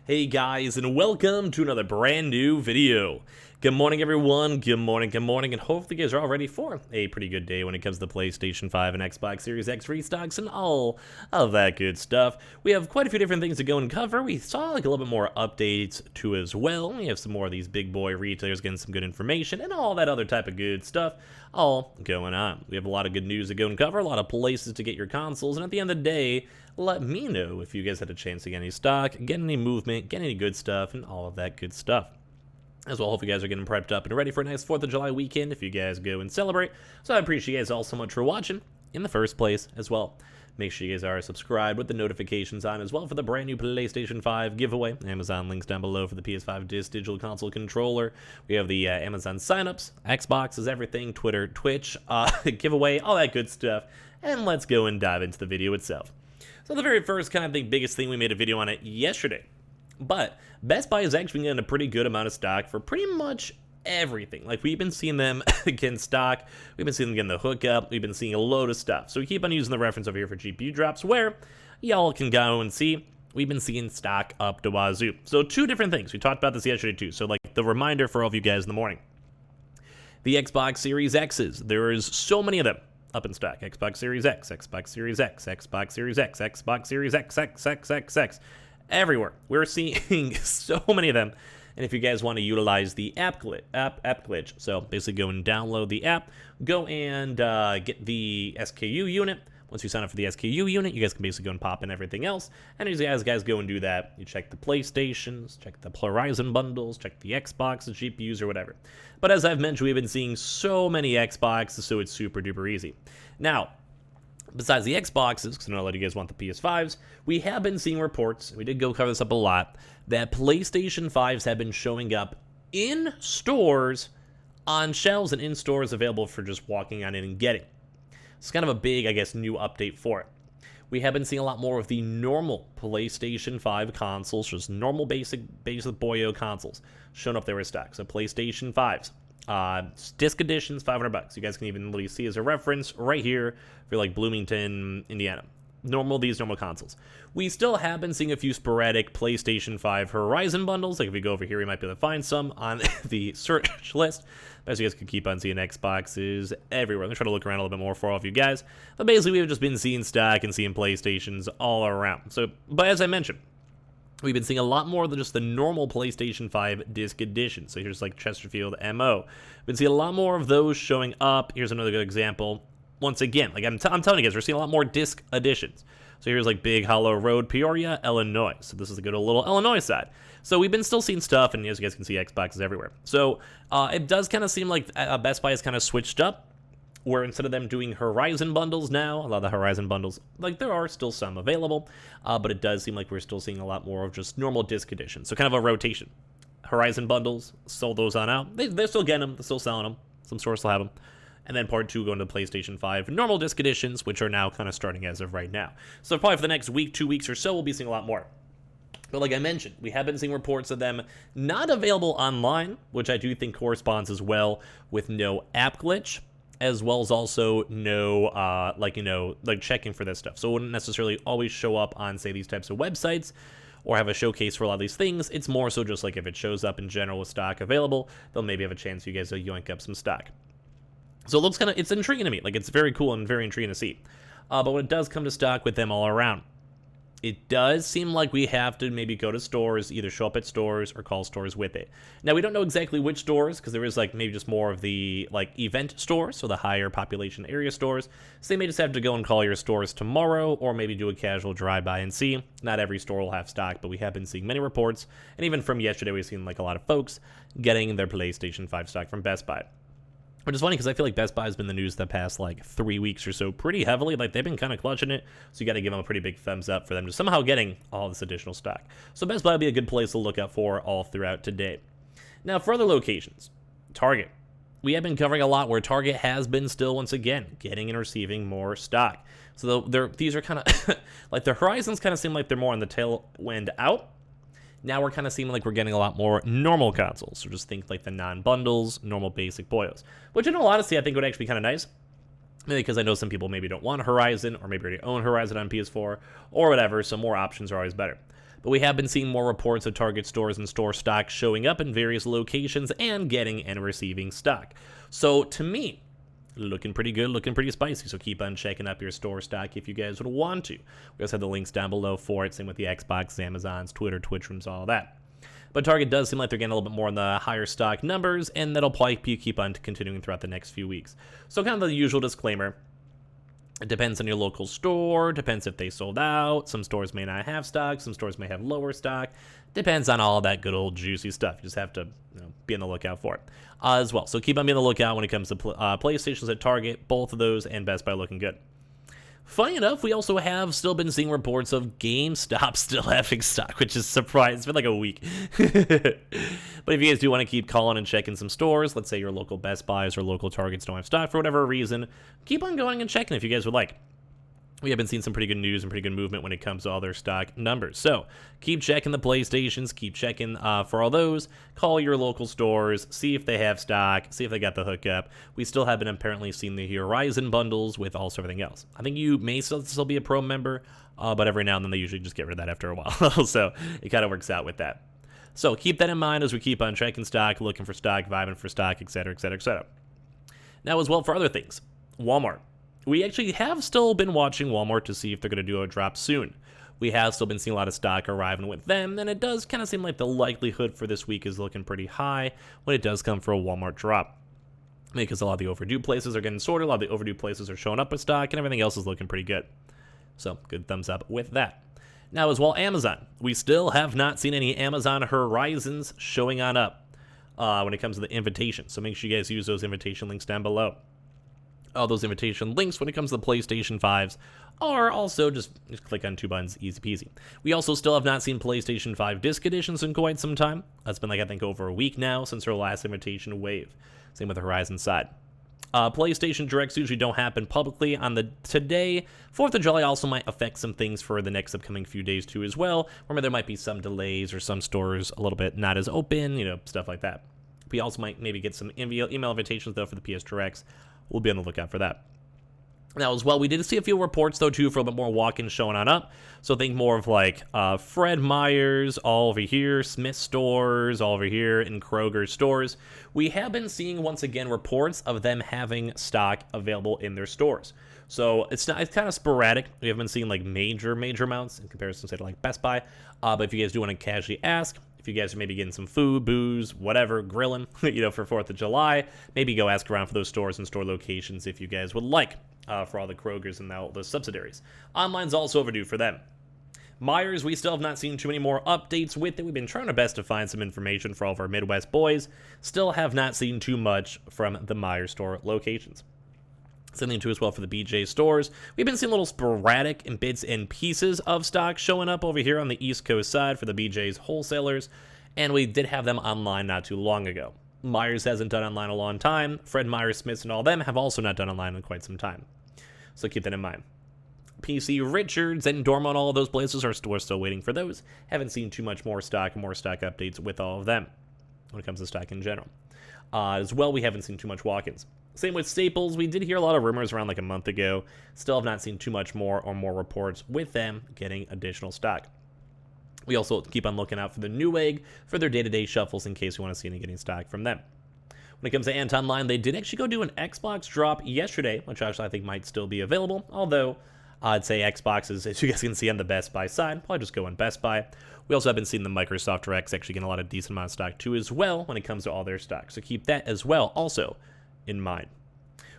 Hey guys, and welcome to another brand new video. Good morning everyone, good morning, and hopefully you guys are all ready for a pretty good day when it comes to the PlayStation 5 and Xbox Series X restocks and all of that good stuff. We have quite a few different things to go and cover. We saw like a little bit more updates too as well. We have some more of these big boy retailers getting some good information and all that other type of good stuff all going on. We have a lot of good news to go and cover, a lot of places to get your consoles, and at the end of the day, let me know if you guys had a chance to get any stock, get any movement, get any good stuff, and all of that good stuff. As well, hope you guys are getting prepped up and ready for a nice 4th of July weekend if you guys go and celebrate. So I appreciate you guys all so much for watching in the first place as well. Make sure you guys are subscribed with the notifications on as well for the brand new PlayStation 5 giveaway. Amazon links down below for the PS5 Digital Console controller. We have the Amazon signups, Xbox is everything, Twitter, Twitch, giveaway, all that good stuff. And let's go and dive into the video itself. So the very first kind of the biggest thing, we made a video on it yesterday. But Best Buy is actually getting a pretty good amount of stock for pretty much everything. Like, we've been seeing them get in stock, we've been seeing them getting the hookup, we've been seeing a load of stuff. So we keep on using the reference over here for GPU drops, where y'all can go and see we've been seeing stock up to wazoo. So two different things. We talked about this yesterday too. So like the reminder for all of you guys in the morning. The Xbox Series X's, there is so many of them up in stock. Xbox Series X, Xbox Series X, Xbox Series X, Xbox Series X, XXXX. Everywhere. We're seeing so many of them. And if you guys want to utilize the app glitch, so basically go and download the app, go and get the SKU unit. Once you sign up for the SKU unit, you guys can basically go and pop in everything else. And as you guys go and do that, you check the PlayStations, check the Horizon bundles, check the Xbox, the GPUs, or whatever. But as I've mentioned, we've been seeing so many Xboxes, so it's super duper easy. Now, besides the Xboxes, because I know a lot of you guys want the PS5s, we have been seeing reports, we did go cover this up a lot, that PlayStation 5s have been showing up in stores, on shelves and in stores available for just walking on in and getting. It's kind of a big, I guess, new update for it. We have been seeing a lot more of the normal PlayStation 5 consoles, just normal basic boyo consoles, showing up there with stock. So PlayStation 5s. Disc editions, $500. You guys can even literally see as a reference right here for like Bloomington, Indiana. Normal consoles. We still have been seeing a few sporadic PlayStation 5 Horizon bundles. Like if we go over here, we might be able to find some on the search list. But as you guys can keep on seeing Xboxes everywhere. I'm going to try to look around a little bit more for all of you guys. But basically, we've just been seeing stock and seeing PlayStations all around. So, but as I mentioned, we've been seeing a lot more than just the normal PlayStation 5 disc edition. So here's like Chesterfield MO. We've been seeing a lot more of those showing up. Here's another good example. Once again, like I'm telling you guys, we're seeing a lot more disc editions. So here's like Big Hollow Road, Peoria, Illinois. So this is a good old little Illinois side. So we've been still seeing stuff, and as you guys can see, Xbox is everywhere. So it does kind of seem like Best Buy has kind of switched up, where instead of them doing Horizon bundles now, a lot of the Horizon bundles, like there are still some available, but it does seem like we're still seeing a lot more of just normal disc editions. So kind of a rotation. Horizon bundles, sold those on out. They're still getting them, they're still selling them. Some stores still have them. And then part 2 going to the PlayStation 5 normal disc editions, which are now kind of starting as of right now. So probably for the next week, 2 weeks or so, we'll be seeing a lot more. But like I mentioned, we have been seeing reports of them not available online, which I do think corresponds as well with no app glitch, as well as also no, like checking for this stuff. So it wouldn't necessarily always show up on, say, these types of websites or have a showcase for a lot of these things. It's more so just like if it shows up in general with stock available, they'll maybe have a chance for you guys to yoink up some stock. So it looks kind of, it's intriguing to me. Like, it's very cool and very intriguing to see. But when it does come to stock with them all around, it does seem like we have to maybe go to stores, either show up at stores or call stores with it. Now, we don't know exactly which stores, because there is like maybe just more of the like event stores, so the higher population area stores. So they may just have to go and call your stores tomorrow, or maybe do a casual drive-by and see. Not every store will have stock, but we have been seeing many reports. And even from yesterday, we've seen like a lot of folks getting their PlayStation 5 stock from Best Buy. Which is funny because I feel like Best Buy has been in the news the past like 3 weeks or so pretty heavily. Like they've been kind of clutching it. So you got to give them a pretty big thumbs up for them just somehow getting all this additional stock. So Best Buy will be a good place to look out for all throughout today. Now for other locations, Target. We have been covering a lot where Target has been still once again getting and receiving more stock. So these are kind of like the Horizons kind of seem like they're more on the tail end out. Now we're kind of seeming like we're getting a lot more normal consoles. So just think like the non-bundles, normal basic boyos. Which in all honesty, I think would actually be kind of nice. Maybe because I know some people maybe don't want Horizon, or maybe already own Horizon on PS4, or whatever, so more options are always better. but we have been seeing more reports of Target stores and store stock showing up in various locations and getting and receiving stock. So to me, looking pretty good, looking pretty spicy, so keep on checking up your store stock if you guys would want to. We also have the links down below for it, same with the Xbox, Amazon's, Twitter, Twitch rooms, all that. But Target does seem like they're getting a little bit more on the higher stock numbers, and that'll probably keep on continuing throughout the next few weeks. So kind of the usual disclaimer. It depends on your local store, depends if they sold out. Some stores may not have stock, some stores may have lower stock. Depends on all that good old juicy stuff. You just have to be on the lookout for it as well. So keep on being on the lookout when it comes to PlayStations at Target, both of those, and Best Buy looking good. Funny enough, we also have still been seeing reports of GameStop still having stock, which is surprising. It's been like a week. But if you guys do want to keep calling and checking some stores, let's say your local Best Buys or local Targets don't have stock for whatever reason, keep on going and checking if you guys would like. We have been seeing some pretty good news and pretty good movement when it comes to all their stock numbers. So keep checking the PlayStations, keep checking for all those. Call your local stores, see if they have stock, see if they got the hookup. We still have been apparently seeing the Horizon bundles with also everything else. I think you may still be a Pro member, but every now and then they usually just get rid of that after a while. So it kind of works out with that. So keep that in mind as we keep on checking stock, looking for stock, vibing for stock, etc., etc., etc. Now as well for other things, Walmart. We actually have still been watching Walmart to see if they're going to do a drop soon. We have still been seeing a lot of stock arriving with them, and it does kind of seem like the likelihood for this week is looking pretty high when it does come for a Walmart drop. Because a lot of the overdue places are getting sorted, a lot of the overdue places are showing up with stock, and everything else is looking pretty good. So, good thumbs up with that. Now as well, Amazon. We still have not seen any Amazon Horizons showing on up when it comes to the invitation. So make sure you guys use those invitation links down below. All those invitation links when it comes to the PlayStation 5s are also just click on two buttons, easy peasy. We also still have not seen PlayStation 5 disc editions in quite some time. That's been like I think over a week now since our last invitation wave. Same with the Horizon side. PlayStation Directs usually don't happen publicly on the today. 4th of July also might affect some things for the next upcoming few days too as well. Remember there might be some delays or some stores a little bit not as open, stuff like that. We also might maybe get some email invitations though for the PS Directs. We'll be on the lookout for that. Now, as well, we did see a few reports, though, too, for a bit more walk-ins showing on up. So think more of, like, Fred Meyer's all over here, Smith stores all over here, and Kroger stores. We have been seeing, once again, reports of them having stock available in their stores. So it's kind of sporadic. We haven't been seeing, like, major amounts in comparison, say, to, like, Best Buy. But if you guys do want to casually ask, if you guys are maybe getting some food, booze, whatever, grilling, for 4th of July, maybe go ask around for those stores and store locations if you guys would like, for all the Krogers and all the subsidiaries. Online's also overdue for them. Myers, we still have not seen too many more updates with it. We've been trying our best to find some information for all of our Midwest boys. Still have not seen too much from the Myers store locations. Something too as well for the BJ stores. We've been seeing little sporadic and bits and pieces of stock showing up over here on the East Coast side for the BJ's wholesalers, and we did have them online not too long ago. Myers hasn't done online a long time. Fred Meyer, Smiths, and all them have also not done online in quite some time. So keep that in mind. PC Richards and Dormo and all of those places we're still waiting for those. Haven't seen too much more stock updates with all of them when it comes to stock in general. As well, we haven't seen too much walk-ins. Same with Staples. We did hear a lot of rumors around like a month ago. Still have not seen too much more reports with them getting additional stock. We also keep on looking out for the Newegg for their day-to-day shuffles in case we want to see any getting stock from them. When it comes to Anton Line, they did actually go do an Xbox drop yesterday, which actually I think might still be available, although I'd say Xbox is, as you guys can see on the Best Buy side, probably just go on Best Buy. We also have been seeing the Microsoft Directs actually getting a lot of decent amount of stock too as well when it comes to all their stock, so keep that as well also in mind.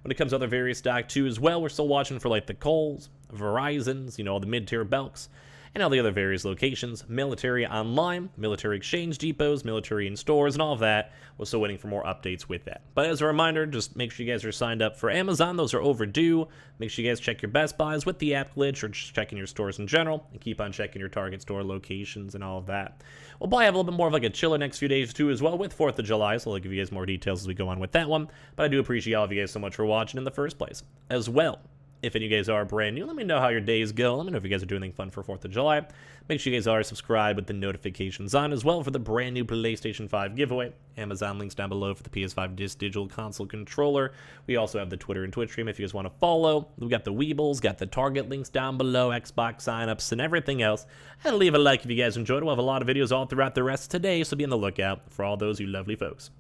When it comes to other various stock too as well, we're still watching for like the Kohl's, Verizons, all the mid-tier Belks, and all the other various locations, military online, military exchange depots, military in stores, and all of that. We're still waiting for more updates with that. But as a reminder, just make sure you guys are signed up for Amazon. Those are overdue. Make sure you guys check your Best Buys with the app glitch or just checking your stores in general, and keep on checking your Target store locations and all of that. We'll probably have a little bit more of like a chiller next few days too as well with 4th of July, so I'll give you guys more details as we go on with that one. But I do appreciate all of you guys so much for watching in the first place. As well, If any of you guys are brand new, let me know how your days go. Let me know if you guys are doing anything fun for 4th of July. Make sure you guys are subscribed with the notifications on as well for the brand new PlayStation 5 giveaway. Amazon links down below for the PS5 Digital Console Controller. We also have the Twitter and Twitch stream if you guys want to follow. We got the Weebles, got the Target links down below, Xbox signups, and everything else. And leave a like if you guys enjoyed. We'll have a lot of videos all throughout the rest of today, so be on the lookout for all those you lovely folks.